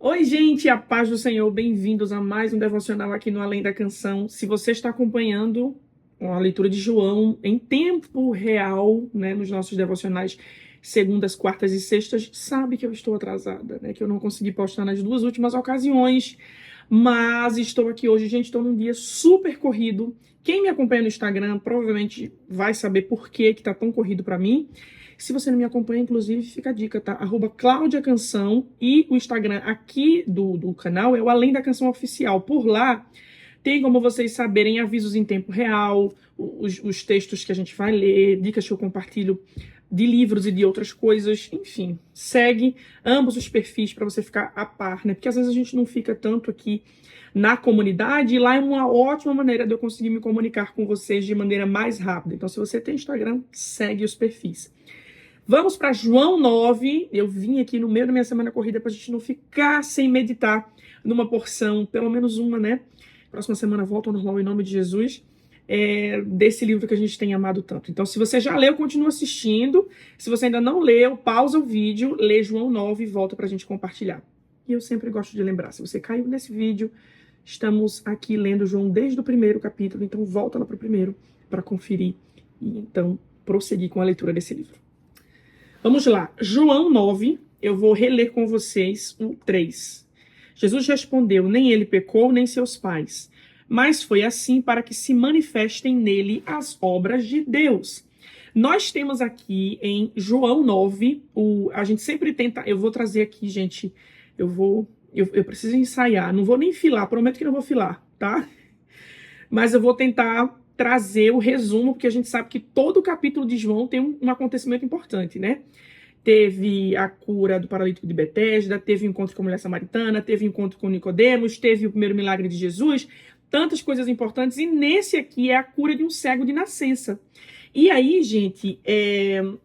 Oi, gente, a paz do Senhor, bem-vindos a mais um devocional aqui no Além da Canção. Se você está acompanhando a leitura de João em tempo real, né, nos nossos devocionais segundas, quartas e sextas, sabe que eu estou atrasada, né, que eu não consegui postar nas duas últimas ocasiões, mas estou aqui hoje, gente, estou num dia super corrido. Quem me acompanha no Instagram provavelmente vai saber por que tá tão corrido para mim. Se você não me acompanha, inclusive, fica a dica, tá? @Cláudia Canção, e o Instagram aqui do canal é o Além da Canção Oficial. Por lá tem como vocês saberem avisos em tempo real, os textos que a gente vai ler, dicas que eu compartilho de livros e de outras coisas, enfim. Segue ambos os perfis para você ficar a par, né? Porque às vezes a gente não fica tanto aqui na comunidade, e lá é uma ótima maneira de eu conseguir me comunicar com vocês de maneira mais rápida. Então, se você tem Instagram, segue os perfis. Vamos para João 9. Eu vim aqui no meio da minha semana corrida para a gente não ficar sem meditar numa porção, pelo menos uma, né? Próxima semana volta ao normal em nome de Jesus, desse livro que a gente tem amado tanto. Então, se você já leu, continua assistindo. Se você ainda não leu, pausa o vídeo, lê João 9 e volta para a gente compartilhar. E eu sempre gosto de lembrar, se você caiu nesse vídeo, estamos aqui lendo João desde o primeiro capítulo, então volta lá para o primeiro para conferir e então prosseguir com a leitura desse livro. Vamos lá, João 9, eu vou reler com vocês o 3. Jesus respondeu: nem ele pecou, nem seus pais, mas foi assim para que se manifestem nele as obras de Deus. Nós temos aqui em João 9, a gente sempre tenta, eu vou trazer aqui, gente, eu preciso ensaiar, não vou nem filar, prometo que não vou filar, tá? Mas eu vou tentar trazer o resumo, porque a gente sabe que todo o capítulo de João tem um acontecimento importante, né? Teve a cura do paralítico de Betesda, teve o encontro com a mulher samaritana, teve o encontro com Nicodemos, teve o primeiro milagre de Jesus, tantas coisas importantes, e nesse aqui é a cura de um cego de nascença. E aí, gente,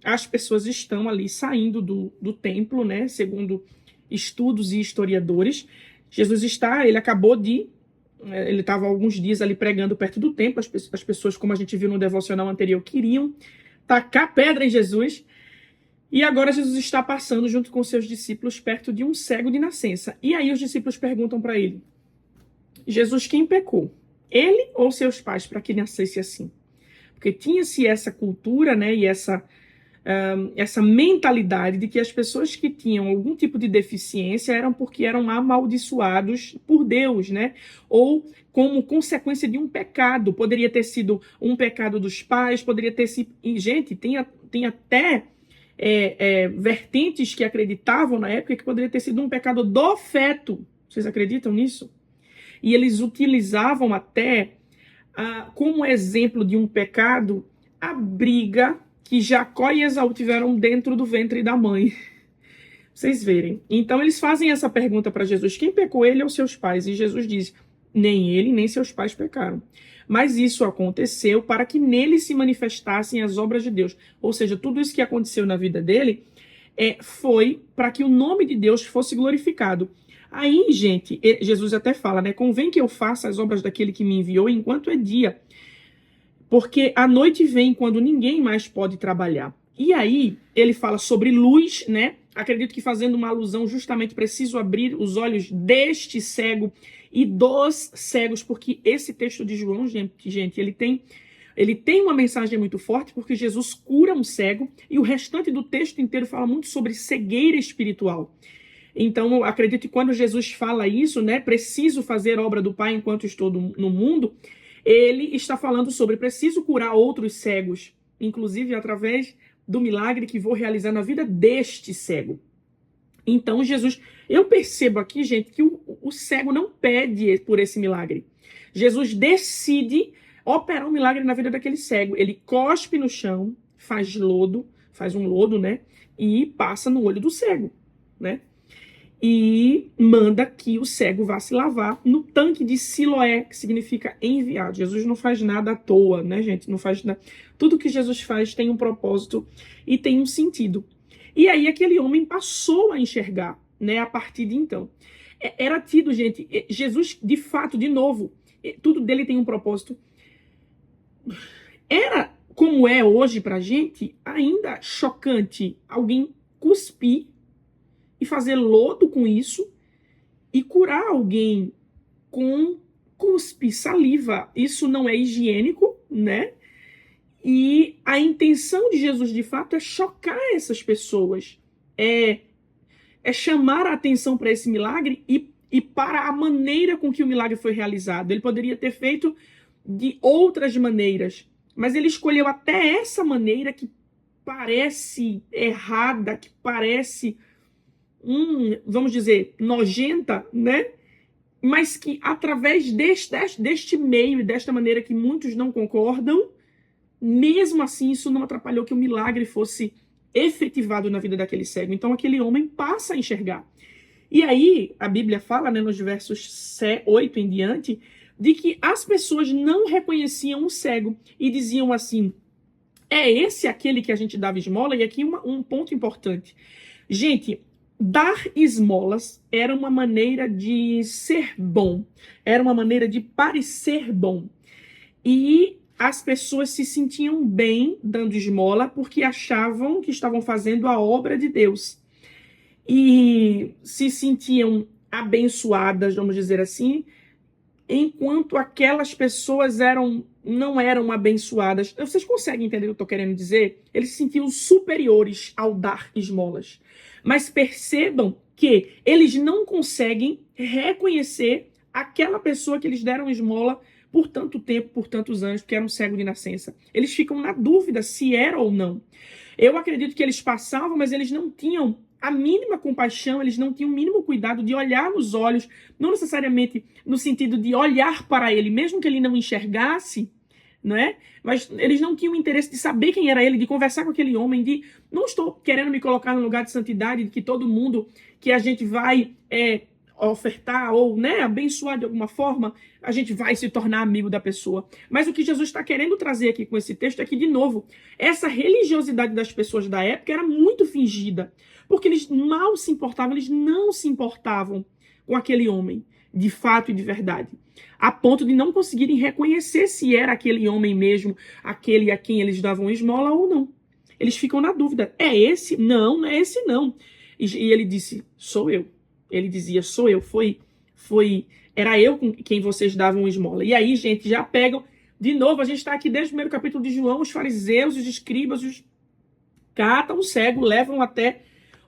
as pessoas estão ali saindo do templo, né? Segundo estudos e historiadores, ele acabou de ele estava alguns dias ali pregando perto do templo. As pessoas, como a gente viu no devocional anterior, queriam tacar pedra em Jesus. E agora Jesus está passando junto com seus discípulos perto de um cego de nascença. E aí os discípulos perguntam para ele: Jesus, quem pecou? Ele ou seus pais para que nascesse assim? Porque tinha-se essa cultura, né, e essa mentalidade de que as pessoas que tinham algum tipo de deficiência eram porque eram amaldiçoados por Deus, né? Ou como consequência de um pecado. Poderia ter sido um pecado dos pais, poderia ter sido... E, gente, tem até vertentes que acreditavam na época que poderia ter sido um pecado do feto. Vocês acreditam nisso? E eles utilizavam até como exemplo de um pecado a briga que Jacó e Esaú tiveram dentro do ventre da mãe. Vocês verem. Então eles fazem essa pergunta para Jesus: quem pecou, ele ou seus pais? E Jesus diz: nem ele, nem seus pais pecaram. Mas isso aconteceu para que nele se manifestassem as obras de Deus. Ou seja, tudo isso que aconteceu na vida dele foi para que o nome de Deus fosse glorificado. Aí, gente, Jesus até fala, né? Convém que eu faça as obras daquele que me enviou enquanto é dia, porque a noite vem quando ninguém mais pode trabalhar. E aí, ele fala sobre luz, né? Acredito que fazendo uma alusão justamente, preciso abrir os olhos deste cego e dos cegos, porque esse texto de João, gente, ele tem uma mensagem muito forte, porque Jesus cura um cego, e o restante do texto inteiro fala muito sobre cegueira espiritual. Então, eu acredito que quando Jesus fala isso, né, preciso fazer a obra do Pai enquanto estou no mundo, ele está falando sobre preciso curar outros cegos, inclusive através do milagre que vou realizar na vida deste cego. Então, Jesus, eu percebo aqui, gente, que o cego não pede por esse milagre. Jesus decide operar um milagre na vida daquele cego. Ele cospe no chão, faz um lodo, né, e passa no olho do cego, né? E manda que o cego vá se lavar no tanque de Siloé, que significa enviado. Jesus não faz nada à toa, né, gente? Não faz nada. Tudo que Jesus faz tem um propósito e tem um sentido. E aí aquele homem passou a enxergar, né, a partir de então. Era tido, gente, Jesus, de fato, de novo, tudo dele tem um propósito. Era, como é hoje pra gente, ainda chocante alguém cuspir e fazer lodo com isso e curar alguém com cuspe, saliva. Isso não é higiênico, né? E a intenção de Jesus, de fato, é chocar essas pessoas. É chamar a atenção para esse milagre e para a maneira com que o milagre foi realizado. Ele poderia ter feito de outras maneiras, mas ele escolheu até essa maneira que parece errada, que parece, vamos dizer, nojenta, né? Mas que através deste meio e desta maneira que muitos não concordam, mesmo assim isso não atrapalhou que o milagre fosse efetivado na vida daquele cego. Então aquele homem passa a enxergar. E aí a Bíblia fala, né, nos versos 8 em diante, de que as pessoas não reconheciam o cego e diziam assim: é esse aquele que a gente dava esmola? E aqui um ponto importante. Gente, dar esmolas era uma maneira de ser bom, era uma maneira de parecer bom. E as pessoas se sentiam bem dando esmola porque achavam que estavam fazendo a obra de Deus. E se sentiam abençoadas, vamos dizer assim, enquanto aquelas pessoas não eram abençoadas. Vocês conseguem entender o que eu estou querendo dizer? Eles se sentiam superiores ao dar esmolas. Mas percebam que eles não conseguem reconhecer aquela pessoa que eles deram esmola por tanto tempo, por tantos anos, porque era um cego de nascença. Eles ficam na dúvida se era ou não. Eu acredito que eles passavam, mas eles não tinham a mínima compaixão, eles não tinham o mínimo cuidado de olhar nos olhos, não necessariamente no sentido de olhar para ele, mesmo que ele não enxergasse, não é? Mas eles não tinham interesse de saber quem era ele, de conversar com aquele homem, de não estou querendo me colocar no lugar de santidade, de que todo mundo que a gente vai ofertar ou, né, abençoar de alguma forma, a gente vai se tornar amigo da pessoa. Mas o que Jesus está querendo trazer aqui com esse texto é que, de novo, essa religiosidade das pessoas da época era muito fingida, porque eles mal se importavam, eles não se importavam com aquele homem, de fato e de verdade, a ponto de não conseguirem reconhecer se era aquele homem mesmo, aquele a quem eles davam esmola ou não. Eles ficam na dúvida, é esse? Não, não é esse não. E ele disse, sou eu. Ele dizia, sou eu, era eu com quem vocês davam esmola. E aí, gente, já pegam, de novo, a gente está aqui desde o primeiro capítulo de João, os fariseus, os escribas, catam o cego, levam até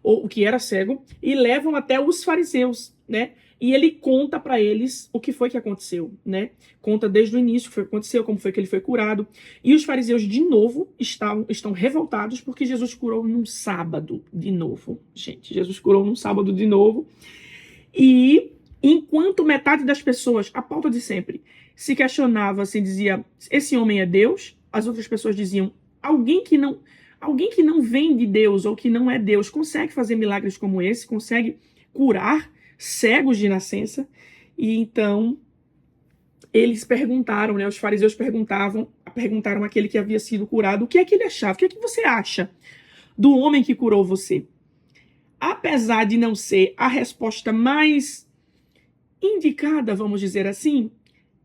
o que era cego, e levam até os fariseus, né? E ele conta para eles o que foi que aconteceu, né? Conta desde o início o que foi que aconteceu, como foi que ele foi curado. E os fariseus, de novo, estão revoltados porque Jesus curou num sábado, de novo. Gente, Jesus curou num sábado de novo. E enquanto metade das pessoas, a pauta de sempre, se questionava, se dizia, esse homem é Deus, as outras pessoas diziam, alguém que não vem de Deus ou que não é Deus consegue fazer milagres como esse, consegue curar cegos de nascença. E então eles perguntaram, né, os fariseus perguntaram àquele que havia sido curado, o que é que ele achava? O que é que você acha do homem que curou você? Apesar de não ser a resposta mais indicada, vamos dizer assim,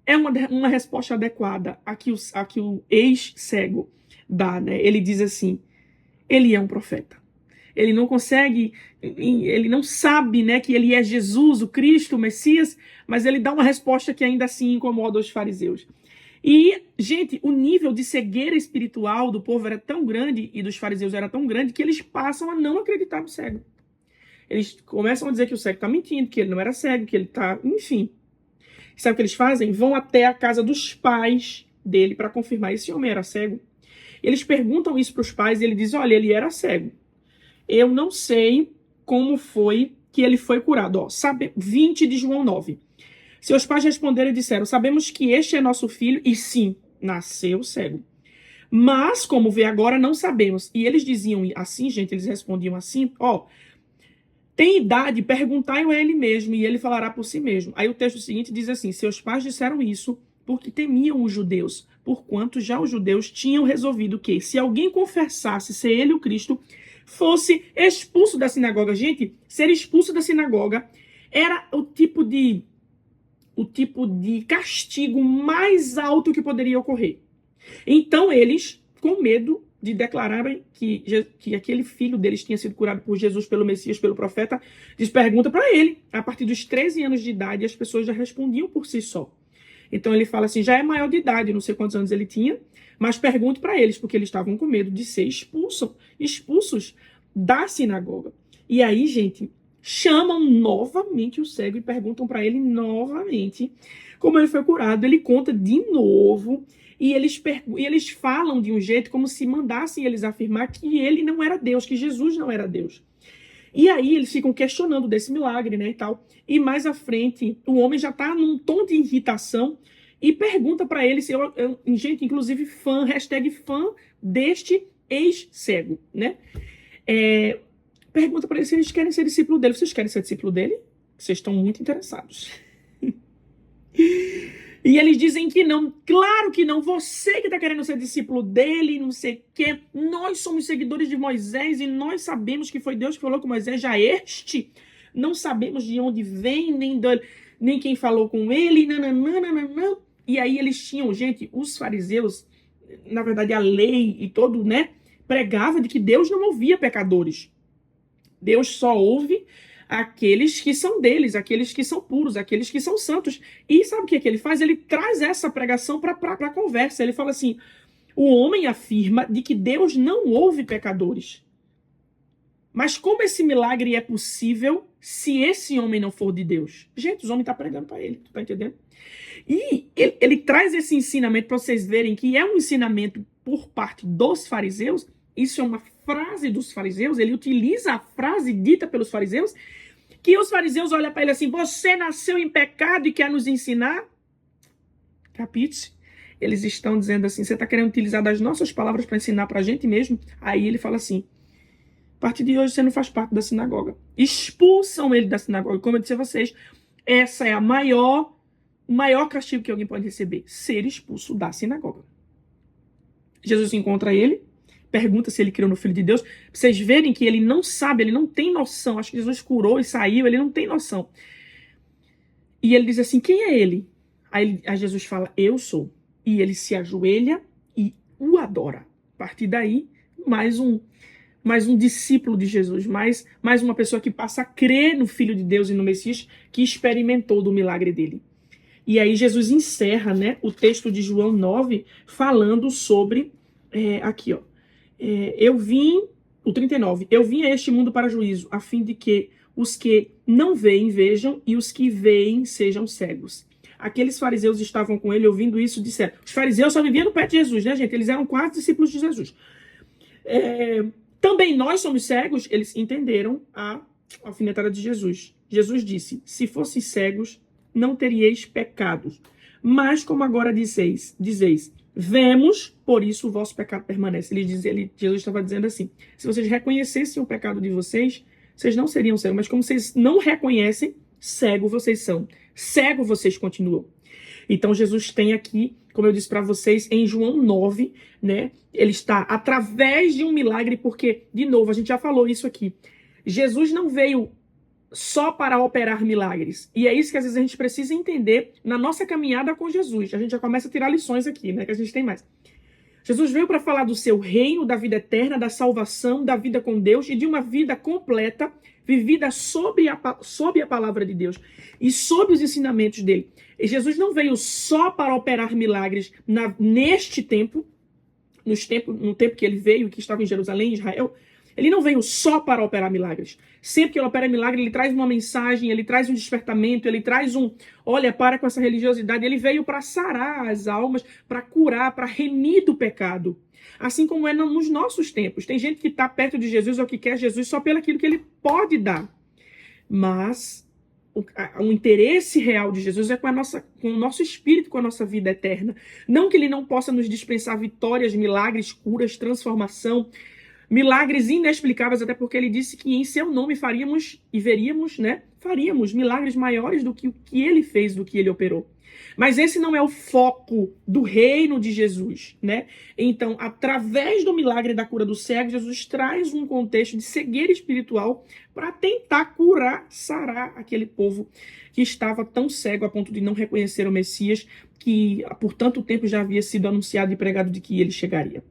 é uma resposta adequada a que o ex-cego dá, né? Ele diz assim, ele é um profeta. Ele não consegue, ele não sabe, né, que ele é Jesus, o Cristo, o Messias, mas ele dá uma resposta que ainda assim incomoda os fariseus. E, gente, o nível de cegueira espiritual do povo era tão grande, e dos fariseus era tão grande, que eles passam a não acreditar no cego. Eles começam a dizer que o cego está mentindo, que ele não era cego, que ele está... Enfim. Sabe o que eles fazem? Vão até a casa dos pais dele para confirmar esse homem era cego. Eles perguntam isso para os pais e ele diz, olha, ele era cego. Eu não sei como foi que ele foi curado. Ó, 20 de João 9. Seus pais responderam e disseram, sabemos que este é nosso filho e sim, nasceu cego. Mas, como vê agora, não sabemos. E eles diziam assim, gente, eles respondiam assim, ó, tem idade, perguntai-o a ele mesmo, e ele falará por si mesmo. Aí o texto seguinte diz assim, seus pais disseram isso porque temiam os judeus, porquanto já os judeus tinham resolvido que, se alguém confessasse ser ele o Cristo, fosse expulso da sinagoga. Gente, ser expulso da sinagoga era o tipo de castigo mais alto que poderia ocorrer. Então eles, com medo de declararem que aquele filho deles tinha sido curado por Jesus, pelo Messias, pelo profeta, diz, pergunta para ele. A partir dos 13 anos de idade, as pessoas já respondiam por si só. Então ele fala assim, já é maior de idade, não sei quantos anos ele tinha, mas pergunte para eles, porque eles estavam com medo de ser expulsos da sinagoga. E aí, gente, chamam novamente o cego e perguntam para ele novamente como ele foi curado. Ele conta de novo e eles falam de um jeito como se mandassem eles afirmar que ele não era Deus, que Jesus não era Deus. E aí eles ficam questionando desse milagre, né, e tal. E mais à frente, o homem já tá num tom de irritação e pergunta para ele se gente, inclusive fã deste ex-cego, né? Pergunta para ele se eles querem ser discípulo dele. Vocês querem ser discípulo dele? Vocês estão muito interessados. E eles dizem que não. Claro que não. Você que está querendo ser discípulo dele, não sei o quê. Nós somos seguidores de Moisés e nós sabemos que foi Deus que falou com Moisés. Já este, não sabemos de onde vem, nem quem falou com ele. Nananana. E aí eles tinham, gente, os fariseus, na verdade a lei e todo, né, pregava de que Deus não ouvia pecadores. Deus só ouve aqueles que são deles, aqueles que são puros, aqueles que são santos. E sabe o que ele faz? Ele traz essa pregação para a conversa. Ele fala assim, o homem afirma de que Deus não ouve pecadores. Mas como esse milagre é possível se esse homem não for de Deus? Gente, os homens estão pregando para ele, tu tá entendendo? E ele traz esse ensinamento para vocês verem que é um ensinamento por parte dos fariseus. Isso é uma frase dos fariseus, ele utiliza a frase dita pelos fariseus, que os fariseus olham para ele assim, você nasceu em pecado e quer nos ensinar? Capite? Eles estão dizendo assim, você está querendo utilizar das nossas palavras para ensinar para a gente mesmo? Aí ele fala assim, a partir de hoje você não faz parte da sinagoga. Expulsam ele da sinagoga. Como eu disse a vocês, essa é o maior castigo que alguém pode receber, ser expulso da sinagoga. Jesus encontra ele, pergunta se ele criou no Filho de Deus, pra vocês verem que ele não sabe, ele não tem noção. Acho que Jesus curou e saiu, ele não tem noção. E ele diz assim, quem é ele? Aí Jesus fala, eu sou. E ele se ajoelha e o adora. A partir daí, mais um discípulo de Jesus, mais uma pessoa que passa a crer no Filho de Deus e no Messias, que experimentou do milagre dele. E aí Jesus encerra, né, o texto de João 9, falando sobre, aqui, ó, o 39, eu vim a este mundo para juízo, a fim de que os que não veem vejam e os que veem sejam cegos. Aqueles fariseus estavam com ele ouvindo isso, disseram, os fariseus só viviam no pé de Jesus, né, gente? Eles eram quase discípulos de Jesus. Também nós somos cegos? Eles entenderam a alfinetada de Jesus. Jesus disse, se fossem cegos, não teríeis pecados. Mas como agora dizeis, vemos, por isso o vosso pecado permanece. Jesus estava dizendo assim, se vocês reconhecessem o pecado de vocês, vocês não seriam cegos. Mas como vocês não reconhecem, cego vocês são. Cego vocês continuam. Então Jesus tem aqui, como eu disse para vocês, em João 9, né? Ele está através de um milagre, porque, de novo, a gente já falou isso aqui. Jesus não veio só para operar milagres. E é isso que às vezes a gente precisa entender na nossa caminhada com Jesus. A gente já começa a tirar lições aqui, né? Que a gente tem mais. Jesus veio para falar do seu reino, da vida eterna, da salvação, da vida com Deus e de uma vida completa, vivida sob a palavra de Deus e sob os ensinamentos dele. E Jesus não veio só para operar milagres neste tempo, no tempo que ele veio, que estava em Jerusalém, em Israel. Ele não veio só para operar milagres. Sempre que ele opera milagre, ele traz uma mensagem, ele traz um despertamento, ele traz olha, para com essa religiosidade. Ele veio para sarar as almas, para curar, para remir do pecado. Assim como é nos nossos tempos. Tem gente que está perto de Jesus ou que quer Jesus só pelo aquilo que ele pode dar. Mas o interesse real de Jesus é com o nosso espírito, com a nossa vida eterna. Não que ele não possa nos dispensar vitórias, milagres, curas, transformação, milagres inexplicáveis, até porque ele disse que em seu nome faríamos e veríamos, né? Faríamos milagres maiores do que o que ele fez, do que ele operou. Mas esse não é o foco do reino de Jesus, né? Então, através do milagre da cura do cego, Jesus traz um contexto de cegueira espiritual para tentar curar, sarar aquele povo que estava tão cego a ponto de não reconhecer o Messias, que por tanto tempo já havia sido anunciado e pregado de que ele chegaria.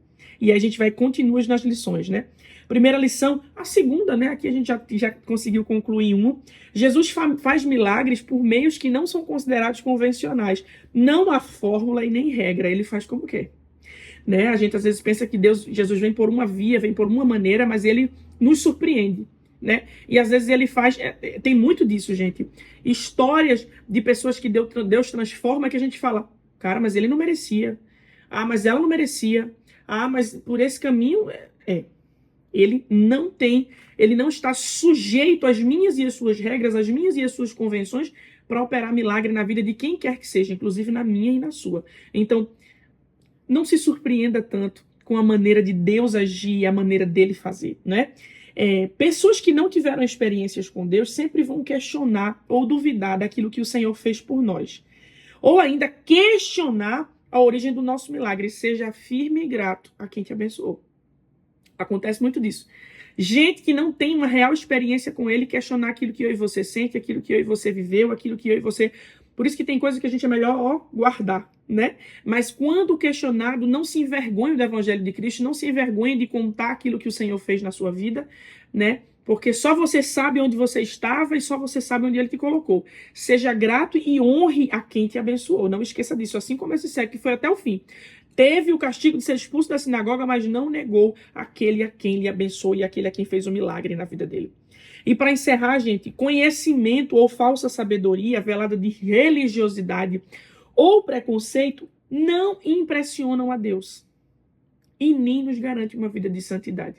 E aí a gente vai continuar nas lições, né? Primeira lição, a segunda, né? Aqui a gente já conseguiu concluir um. Jesus faz milagres por meios que não são considerados convencionais. Não há fórmula e nem regra. Ele faz como quer. Né? A gente às vezes pensa que Jesus vem por uma via, vem por uma maneira, mas ele nos surpreende. Né? E às vezes ele faz. Tem muito disso, gente. Histórias de pessoas que Deus transforma que a gente fala, cara, mas ele não merecia. Ah, mas ela não merecia. Ah, mas por esse caminho. Ele não está sujeito às minhas e às suas regras, às minhas e às suas convenções para operar milagre na vida de quem quer que seja, inclusive na minha e na sua. Então, não se surpreenda tanto com a maneira de Deus agir e a maneira dele fazer, né? Pessoas que não tiveram experiências com Deus sempre vão questionar ou duvidar daquilo que o Senhor fez por nós. Ou ainda questionar a origem do nosso milagre. Seja firme e grato a quem te abençoou. Acontece muito disso. Gente que não tem uma real experiência com ele questionar aquilo que eu e você sente, aquilo que eu e você viveu, aquilo que eu e você... Por isso que tem coisa que a gente é melhor guardar, né? Mas quando o questionado, não se envergonhe do Evangelho de Cristo, não se envergonhe de contar aquilo que o Senhor fez na sua vida, né? Porque só você sabe onde você estava e só você sabe onde ele te colocou. Seja grato e honre a quem te abençoou. Não esqueça disso, assim como esse cego que foi até o fim. Teve o castigo de ser expulso da sinagoga, mas não negou aquele a quem lhe abençoou e aquele a quem fez o milagre na vida dele. E para encerrar, gente, conhecimento ou falsa sabedoria, velada de religiosidade ou preconceito, não impressionam a Deus. E nem nos garante uma vida de santidade.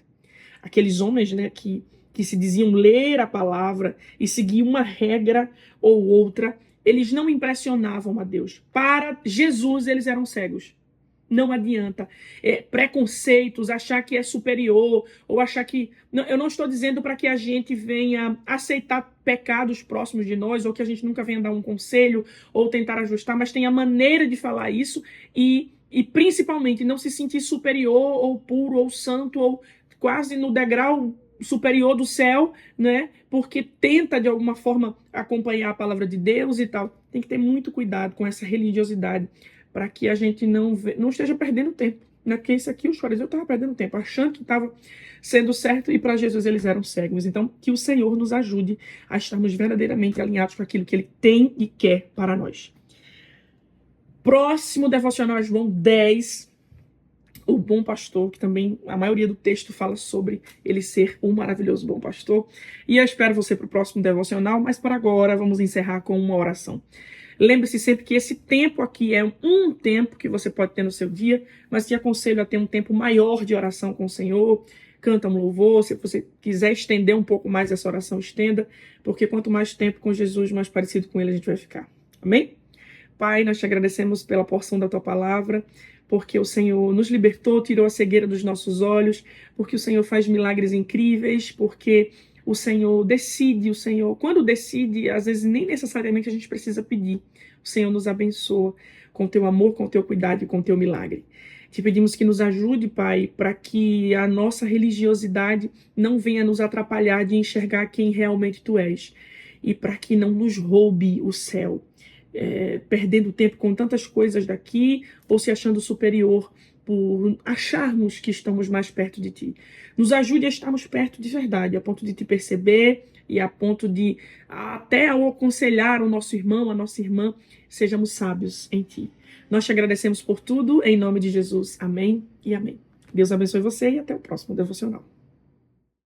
Aqueles homens, né, que se diziam ler a palavra e seguir uma regra ou outra, eles não impressionavam a Deus. Para Jesus, eles eram cegos. Não adianta. Preconceitos, achar que é superior, ou achar que... Não, eu não estou dizendo para que a gente venha aceitar pecados próximos de nós, ou que a gente nunca venha dar um conselho, ou tentar ajustar, mas tem a maneira de falar isso e principalmente não se sentir superior, ou puro, ou santo, ou quase no degrau superior do céu, né? Porque tenta de alguma forma acompanhar a palavra de Deus e tal. Tem que ter muito cuidado com essa religiosidade, para que a gente não esteja perdendo tempo. Né? Porque isso aqui, os fariseus estavam perdendo tempo, achando que estava sendo certo, e para Jesus eles eram cegos. Então, que o Senhor nos ajude a estarmos verdadeiramente alinhados com aquilo que Ele tem e quer para nós. Próximo devocional, João 10, o bom pastor, que também a maioria do texto fala sobre ele ser um maravilhoso bom pastor. E eu espero você para o próximo devocional, mas para agora vamos encerrar com uma oração. Lembre-se sempre que esse tempo aqui é um tempo que você pode ter no seu dia, mas te aconselho a ter um tempo maior de oração com o Senhor. Canta um louvor, se você quiser estender um pouco mais essa oração, estenda, porque quanto mais tempo com Jesus, mais parecido com Ele a gente vai ficar. Amém? Pai, nós te agradecemos pela porção da Tua palavra, porque o Senhor nos libertou, tirou a cegueira dos nossos olhos, porque o Senhor faz milagres incríveis, porque o Senhor decide, quando decide, às vezes nem necessariamente a gente precisa pedir. O Senhor nos abençoa com teu amor, com teu cuidado e com teu milagre. Te pedimos que nos ajude, Pai, para que a nossa religiosidade não venha nos atrapalhar de enxergar quem realmente Tu és. E para que não nos roube o céu, perdendo tempo com tantas coisas daqui ou se achando superior por acharmos que estamos mais perto de Ti. Nos ajude a estarmos perto de verdade, a ponto de Te perceber e a ponto de, até ao aconselhar o nosso irmão, a nossa irmã, sejamos sábios em Ti. Nós te agradecemos por tudo, em nome de Jesus. Amém e amém. Deus abençoe você e até o próximo devocional.